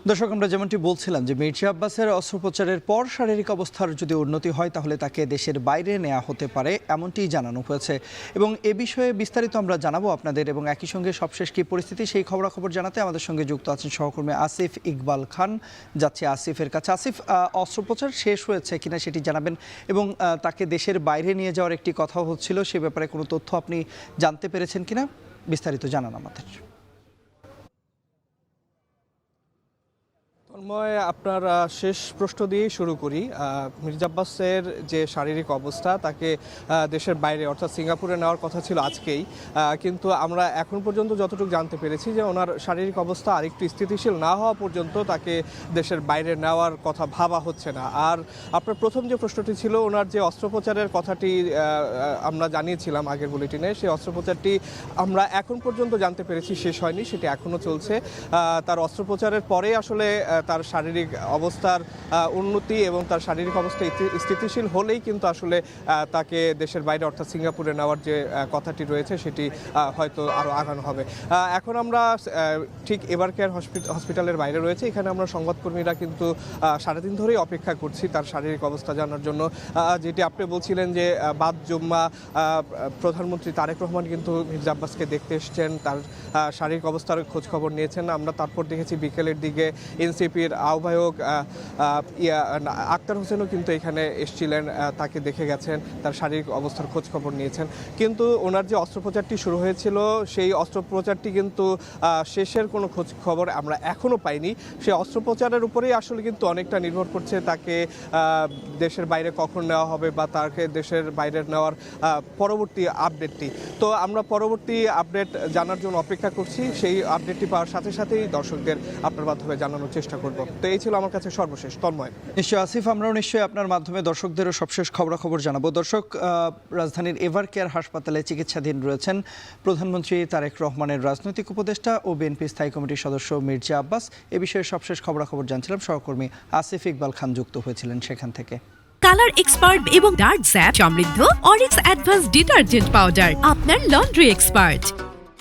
দর্শক, আমরা যেমনটি বলছিলাম যে মির্জা আব্বাসের অস্ত্রোপচারের পর শারীরিক অবস্থার যদি উন্নতি হয় তাহলে তাকে দেশের বাইরে নেওয়া হতে পারে, এমনটি জানানো হয়েছে। এবং এ বিষয়ে বিস্তারিত আমরা জানাবো আপনাদের, এবং একই সঙ্গে সবশেষ কী পরিস্থিতি সেই খবরাখবর জানাতে আমাদের সঙ্গে যুক্ত আছেন সহকর্মী আসিফ ইকবাল খান। যাচ্ছে আসিফের কাছে। আসিফ, অস্ত্রোপচার শেষ হয়েছে কিনা সেটি জানাবেন, এবং তাকে দেশের বাইরে নিয়ে যাওয়ার একটি কথা হচ্ছিল, সে ব্যাপারে কোনো তথ্য আপনি জানতে পেরেছেন কিনা, বিস্তারিত জানান আমাদের। তন্ময়, আপনার শেষ প্রশ্ন দিয়েই শুরু করি। মির্জা আব্বাসের যে শারীরিক অবস্থা, তাকে দেশের বাইরে অর্থাৎ সিঙ্গাপুরে নেওয়ার কথা ছিল আজকেই, কিন্তু আমরা এখন পর্যন্ত যতটুকু জানতে পেরেছি যে ওনার শারীরিক অবস্থা আরেকটু স্থিতিশীল না হওয়া পর্যন্ত তাকে দেশের বাইরে নেওয়ার কথা ভাবা হচ্ছে না। আর আপনার প্রথম যে প্রশ্নটি ছিল, ওনার যে অস্ত্রোপচারের কথাটি আমরা জানিয়েছিলাম আগের বুলেটিনে, সেই অস্ত্রোপচারটি আমরা এখন পর্যন্ত জানতে পেরেছি শেষ হয়নি, সেটি এখনও চলছে। তার অস্ত্রোপচারের পরে আসলে তার শারীরিক অবস্থার উন্নতি এবং তার শারীরিক অবস্থা স্থিতিশীল হলেই কিন্তু আসলে তাকে দেশের বাইরে অর্থাৎ সিঙ্গাপুরে নেওয়ার যে কথাটি রয়েছে সেটি হয়তো আরও আগানো হবে। এখন আমরা ঠিক এভার কেয়ার হসপিটালের বাইরে রয়েছে, এখানে আমরা সংবাদকর্মীরা কিন্তু সারাদিন ধরেই অপেক্ষা করছি তার শারীরিক অবস্থা জানার জন্য। যেটি আপনি বলছিলেন যে বাদ জুম্মা প্রধানমন্ত্রী তারেক রহমান কিন্তু মির্জা আব্বাসকে দেখতে এসেছেন, তার শারীরিক অবস্থার খোঁজখবর নিয়েছেন। আমরা তারপর দেখেছি বিকেলের দিকে এনসিপির আহ্বায়ক আক্তার হোসেনও কিন্তু এখানে এসেছিলেন, তাকে দেখে গেছেন, তার শারীরিক অবস্থার খোঁজখবর নিয়েছেন। কিন্তু ওনার যে অস্ত্রোপচারটি শুরু হয়েছিল, সেই অস্ত্রোপচারটি কিন্তু শেষের কোনো খোঁজখবর আমরা এখনও পাইনি। সেই অস্ত্রোপচারের উপরেই আসলে কিন্তু অনেকটা নির্ভর করছে তাকে দেশের বাইরে কখন নেওয়া হবে বা তাকে দেশের বাইরে নেওয়ার পরবর্তী আপডেটটি। তো আমরা পরবর্তী আপডেট জানার জন্য অপেক্ষা করছি, সেই আপডেটটি পাওয়ার সাথে সাথেই দর্শকদের আপনার মাধ্যমে জানানোর চেষ্টা করব। তো এই ছিল আমার কাছে সর্বশেষ। তন্ময়। নিশ্চয়ই আসিফ, আমরাও নিশ্চয়ই আপনার মাধ্যমে দর্শকদেরও সবশেষ খবরাখবর জানাবো। দর্শক, রাজধানীর এভার কেয়ার হাসপাতালে চিকিৎসাধীন রয়েছেন প্রধানমন্ত্রী তারেক রহমানের রাজনৈতিক উপদেষ্টা ও বিএনপি স্থায়ী কমিটির সদস্য মির্জা আব্বাস। এ বিষয়ে সবশেষ খবরাখবর জানছিলাম, সহকর্মী আসিফ ইকবাল খান যুক্ত হয়েছিলেন সেখান থেকে। কালার এক্সপার্ট এবং ডার্ক জ্যাপ সমৃদ্ধ অরিক্স অ্যাডভান্স ডিটারজেন্ট পাউডার, আপনার লন্ড্রি এক্সপার্ট।